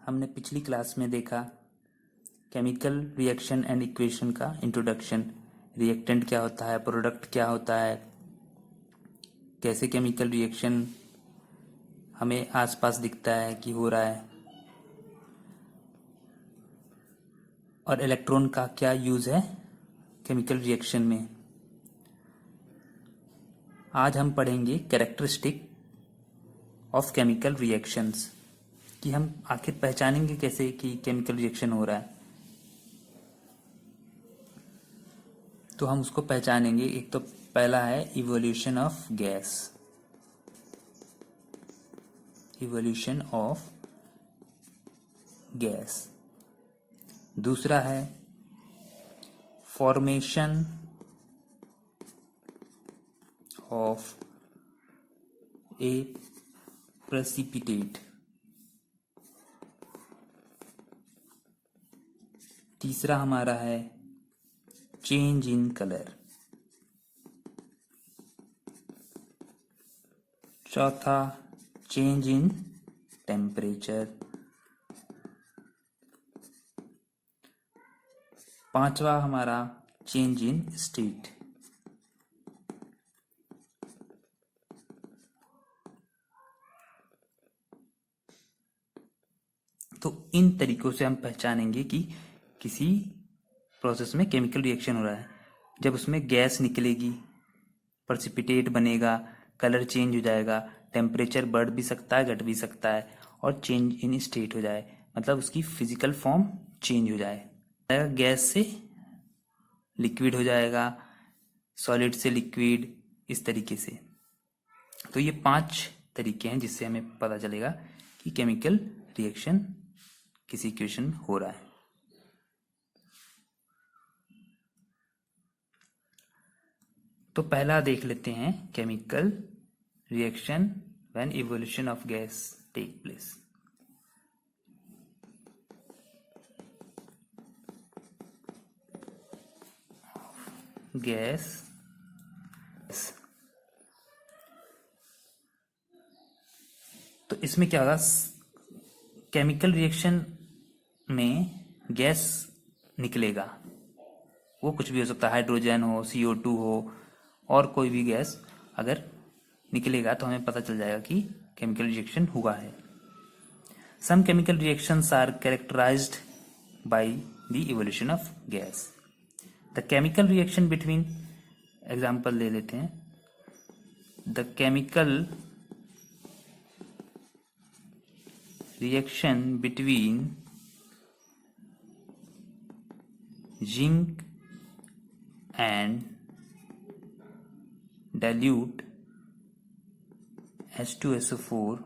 हमने पिछली क्लास में देखा केमिकल रिएक्शन एंड इक्वेशन का इंट्रोडक्शन। रिएक्टेंट क्या होता है, प्रोडक्ट क्या होता है, कैसे केमिकल रिएक्शन हमें आसपास दिखता है कि हो रहा है, और इलेक्ट्रॉन का क्या यूज़ है केमिकल रिएक्शन में। आज हम पढ़ेंगे कैरेक्टरिस्टिक ऑफ केमिकल रिएक्शंस, कि हम आखिर पहचानेंगे कैसे कि केमिकल रिएक्शन हो रहा है। तो हम उसको पहचानेंगे। एक तो पहला है evolution of gas, evolution of gas. दूसरा है फॉर्मेशन ऑफ ए प्रेसिपिटेट। तीसरा हमारा है चेंज इन कलर। चौथा चेंज इन टेम्परेचर। पांचवा हमारा चेंज इन स्टेट। तो इन तरीकों से हम पहचानेंगे कि किसी प्रोसेस में केमिकल रिएक्शन हो रहा है। जब उसमें गैस निकलेगी, प्रेसिपिटेट बनेगा, कलर चेंज हो जाएगा, टेम्परेचर बढ़ भी सकता है, घट भी सकता है, और चेंज इन स्टेट हो जाए, मतलब उसकी फिजिकल फॉर्म चेंज हो जाए। गैस से लिक्विड हो जाएगा, सॉलिड से लिक्विड, इस तरीके से। तो ये 5 तरीके हैं जिससे हमें पता चलेगा कि केमिकल रिएक्शन किसी इक्वेशन हो रहा है। तो पहला देख लेते हैं chemical reaction when evolution of gas take place. Gas तो इसमें क्या होगा, केमिकल रिएक्शन में गैस निकलेगा। वो कुछ भी हो सकता है, हाइड्रोजन हो, CO2 हो, और कोई भी गैस अगर निकलेगा तो हमें पता चल जाएगा कि केमिकल रिएक्शन हुआ है। Some chemical reactions are characterised by the evolution of gas. The chemical reaction between, example ले लेते हैं, the chemical reaction between zinc and dilute H2SO4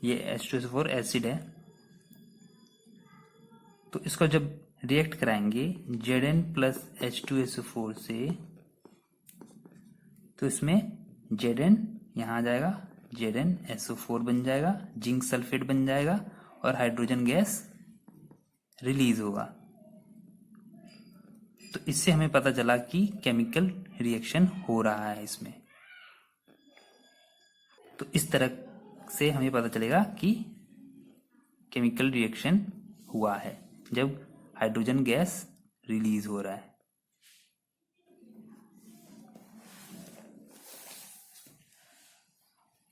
ये H2SO4 एसिड है। तो इसको जब रिएक्ट कराएंगे Zn प्लस H2SO4 से, तो इसमें Zn यहाँ आ जाएगा, ZnSO4 बन जाएगा, जिंक सल्फेट बन जाएगा, और हाइड्रोजन गैस रिलीज होगा। तो इससे हमें पता चला कि केमिकल रिएक्शन हो रहा है इसमें। तो इस तरह से हमें पता चलेगा कि केमिकल रिएक्शन हुआ है जब हाइड्रोजन गैस रिलीज हो रहा है।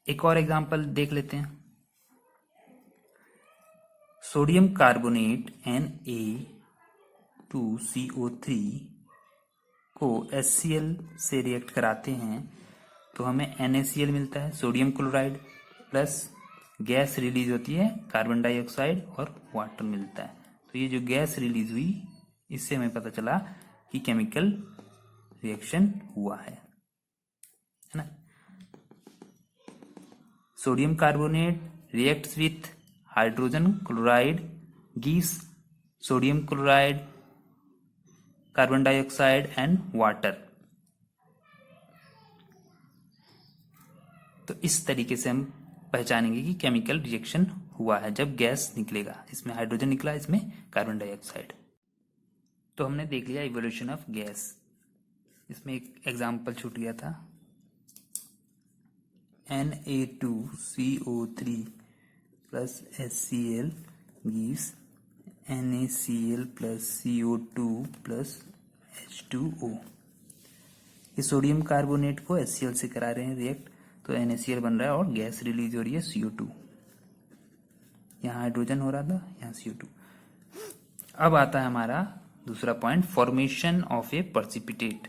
एक और एग्जांपल देख लेते हैं। सोडियम कार्बोनेट Na2CO3 को HCl से रिएक्ट कराते हैं तो हमें NaCl मिलता है, sodium chloride, plus gas release होती है कार्बन डाइऑक्साइड और वाटर मिलता है। तो ये जो गैस रिलीज हुई, इससे हमें पता चला कि केमिकल रिएक्शन हुआ है ना। Sodium carbonate reacts with hydrogen chloride, gives sodium chloride, carbon dioxide and water। तो इस तरीके से हम पहचानेंगे कि केमिकल रिएक्शन हुआ है जब गैस निकलेगा। इसमें हाइड्रोजन निकला, इसमें कार्बन डाइऑक्साइड। तो हमने देख लिया इवोल्यूशन ऑफ गैस। इसमें एक एग्जाम्पल छूट गया था। Na2CO3 plus HCl gives NaCl plus CO2 plus H2O। ये सोडियम कार्बोनेट को HCl से करा रहे हैं रिएक्ट, तो NaCl बन रहा है और गैस रिलीज हो रही है CO2। यहाँ हाइड्रोजन हो रहा था, यहाँ CO2। अब आता है हमारा दूसरा पॉइंट, फॉर्मेशन ऑफ ए पर्सिपिटेट।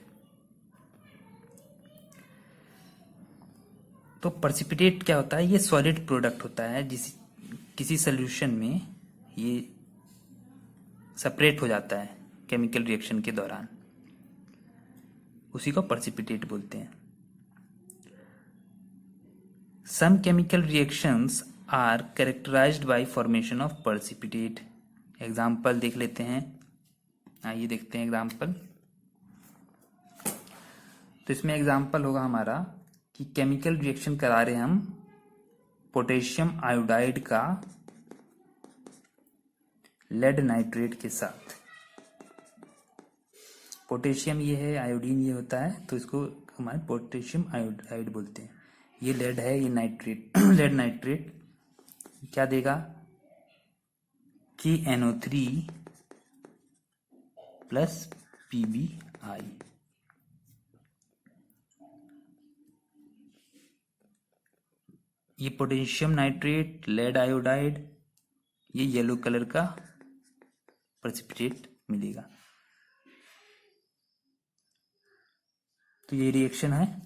तो पर्सिपिटेट क्या होता है? ये सॉलिड प्रोडक्ट होता है जिस किसी सोल्यूशन में ये सेपरेट हो जाता है केमिकल रिएक्शन के दौरान, उसी को पर्सिपिटेट बोलते हैं। Some chemical reactions are characterised by formation of precipitate. Example देख लेते हैं, आइए देखते हैं एग्जाम्पल। तो इसमें एग्जाम्पल होगा हमारा कि केमिकल रिएक्शन करा रहे हम पोटेशियम आयोडाइड का लेड नाइट्रेट के साथ। पोटेशियम ये है, आयोडीन ये होता है, तो इसको हमारे पोटेशियम आयोडाइड बोलते हैं। ये लेड है, ये नाइट्रेट लेड नाइट्रेट क्या देगा कि NO3 प्लस PbI। ये पोटेशियम नाइट्रेट, लेड आयोडाइड, ये येलो कलर का प्रेसिपिटेट मिलेगा। तो ये रिएक्शन है।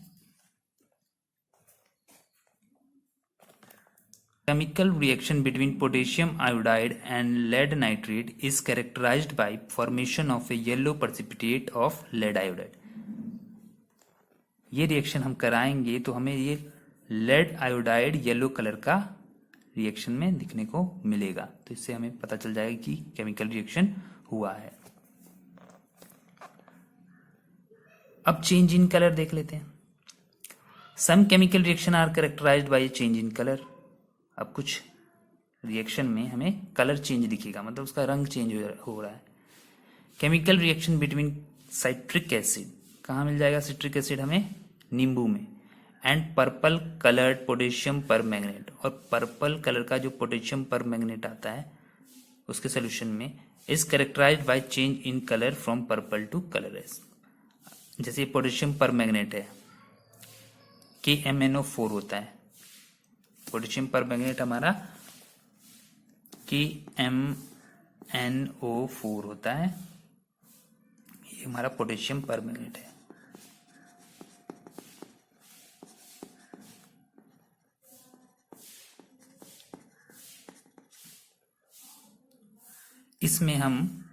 Chemical reaction between potassium iodide and lead nitrate is characterized by formation of a yellow precipitate of lead iodide। ये रिएक्शन हम कराएंगे तो हमें ये लेड आयोडाइड येलो कलर का रिएक्शन में दिखने को मिलेगा। तो इससे हमें पता चल जाएगा कि केमिकल रिएक्शन हुआ है। अब चेंज इन कलर देख लेते हैं। Some chemical reaction are characterised by change in colour. अब कुछ रिएक्शन में हमें कलर चेंज दिखेगा, मतलब उसका रंग चेंज हो रहा है। Chemical reaction between citric acid, कहाँ मिल जाएगा सिट्रिक एसिड हमें? नींबू में। And purple coloured potassium permanganate, और पर्पल कलर का जो पोटेशियम परमैंगनेट आता है उसके सोल्यूशन में is characterised by change in colour from purple to colourless. जैसे पोटेशियम परमैंगनेट है, KMnO4 होता है। पोटेशियम परमैंगनेट हमारा KMnO4 होता है, ये हमारा पोटेशियम परमैंगनेट है। इसमें हम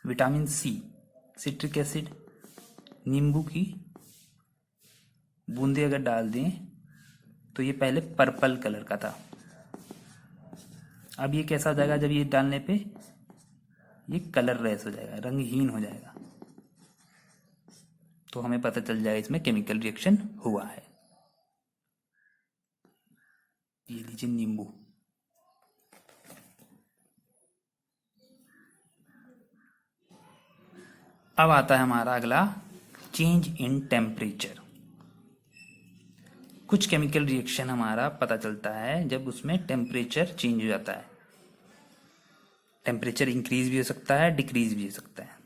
विटामिन C, सिट्रिक एसिड, नींबू की बूंदे अगर डाल दें तो ये पहले पर्पल कलर का था, अब ये कैसा हो जाएगा? जब ये डालने पे ये कलरलेस हो जाएगा, रंगहीन हो जाएगा। तो हमें पता चल जाएगा इसमें केमिकल रिएक्शन हुआ है। ये लीजिए नींबू। अब आता है हमारा अगला, चेंज इन टेम्परेचर। कुछ केमिकल रिएक्शन हमारा पता चलता है जब उसमें टेम्परेचर चेंज हो जाता है। टेम्परेचर इंक्रीज भी हो सकता है, डिक्रीज भी हो सकता है।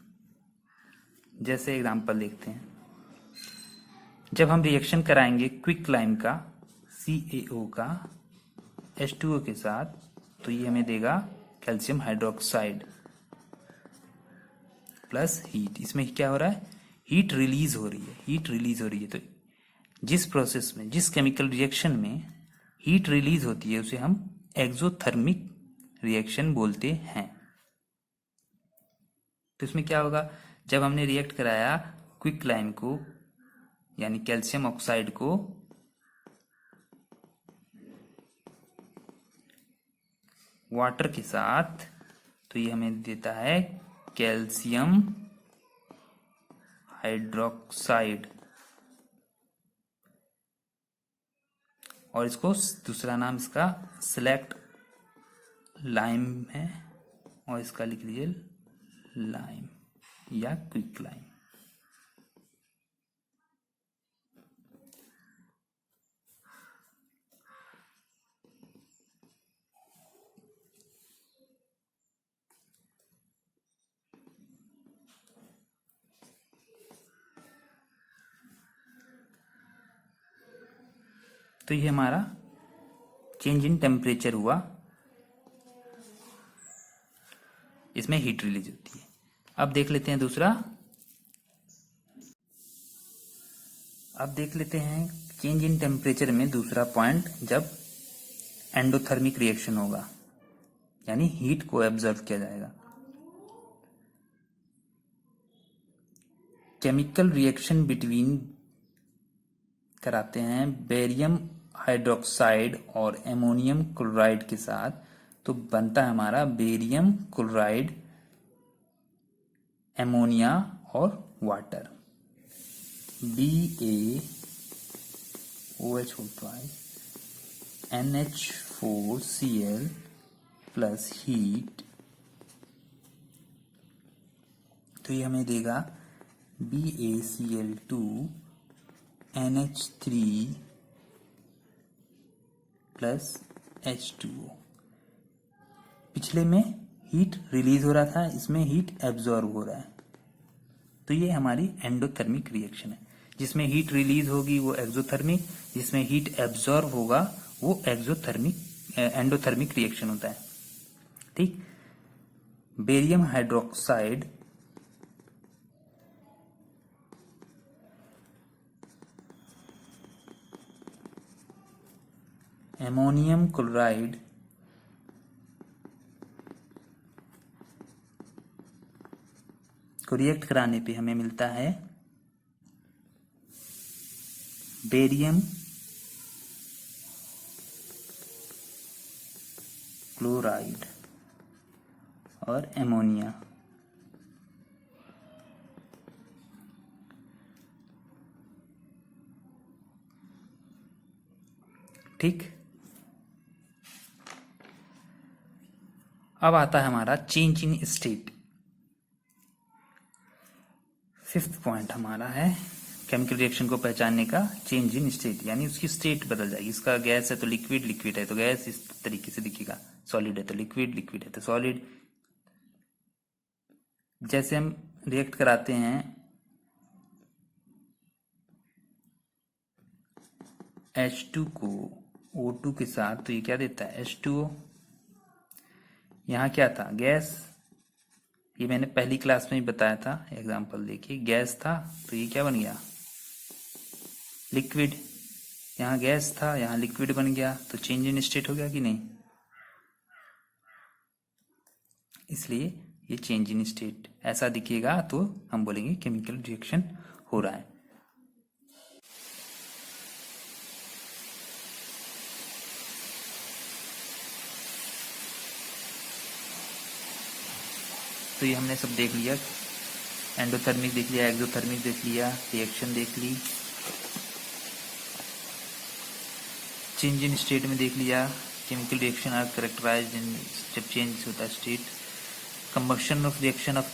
जैसे एग्जांपल देखते हैं, जब हम रिएक्शन कराएंगे क्विक लाइम का CaO का H2O के साथ, तो ये हमें देगा कैल्शियम हाइड्रोक्साइड प्लस हीट। इसमें क्या हो रहा है? हीट रिलीज हो रही है, हीट रिलीज हो रही है। तो जिस प्रोसेस में, जिस केमिकल रिएक्शन में हीट रिलीज होती है उसे हम एक्सोथर्मिक रिएक्शन बोलते हैं। तो इसमें क्या होगा? जब हमने रिएक्ट कराया क्विक लाइम को यानी कैल्शियम ऑक्साइड को वाटर के साथ, तो ये हमें देता है कैल्शियम हाइड्रोक्साइड, और इसको दूसरा नाम इसका सेलेक्ट लाइम है, और इसका लिख लीजिए लाइम या क्विक लाइम। तो ये हमारा चेंज इन टेम्परेचर हुआ, इसमें हीट रिलीज होती है। अब देख लेते हैं दूसरा, अब देख लेते हैं चेंज इन टेम्परेचर में दूसरा पॉइंट, जब एंडोथर्मिक रिएक्शन होगा, यानी हीट को एब्जॉर्ब किया जाएगा। केमिकल रिएक्शन बिटवीन कराते हैं बेरियम हाइड्रोक्साइड और एमोनियम क्लोराइड के साथ, तो बनता है हमारा बेरियम क्लोराइड, एमोनिया और water, BaOH NH4Cl plus heat, तो ये हमें देगा BaCl2 NH3 प्लस H2O। पिछले में हीट रिलीज हो रहा था, इसमें हीट एब्जॉर्ब हो रहा है, तो ये हमारी एंडोथर्मिक रिएक्शन है। जिसमें हीट रिलीज होगी वो एक्सोथर्मिक, जिसमें हीट एब्जॉर्ब होगा वो एंडोथर्मिक रिएक्शन होता है। ठीक, बेरियम हाइड्रोक्साइड एमोनियम क्लोराइड को रिएक्ट कराने पे हमें मिलता है बेरियम क्लोराइड और एमोनिया। ठीक, अब आता है हमारा change in state. Fifth point हमारा है केमिकल रिएक्शन को पहचानने का चेंज इन स्टेट, यानी उसकी स्टेट बदल जाएगी। इसका गैस है तो लिक्विड, लिक्विड है तो गैस, इस तरीके से दिखेगा। सॉलिड है तो लिक्विड, लिक्विड है तो सॉलिड। जैसे हम रिएक्ट कराते हैं H2 को O2 के साथ, तो ये क्या देता है H2O। यहाँ क्या था, गैस, ये मैंने पहली क्लास में ही बताया था, एग्जांपल देखिए, गैस था तो ये क्या बन गया लिक्विड। यहाँ गैस था, यहाँ लिक्विड बन गया, तो चेंज इन स्टेट हो गया कि नहीं, इसलिए ये चेंज इन स्टेट ऐसा दिखेगा तो हम बोलेंगे केमिकल रिएक्शन हो रहा है। तो ये हमने सब देख लिया, एंडोथर्मिक देख लिया, एक्सोथर्मिक देख लिया, रिएक्शन देख ली, चेंज इन स्टेट में देख लिया, chemical reaction are characterised in, जब चेंज होता है state. Combustion of reaction of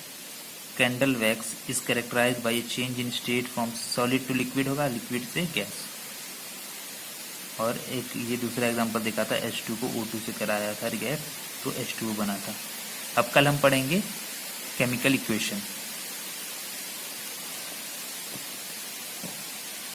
candle wax is characterised by a change in state from solid to liquid होगा, लिक्विड से गैस। और एक ये दूसरा एग्जांपल देखा था, H2 को O2 से कराया था गैस, तो H2O बना था। अब कल हम पढ़ेंगे केमिकल इक्वेशन।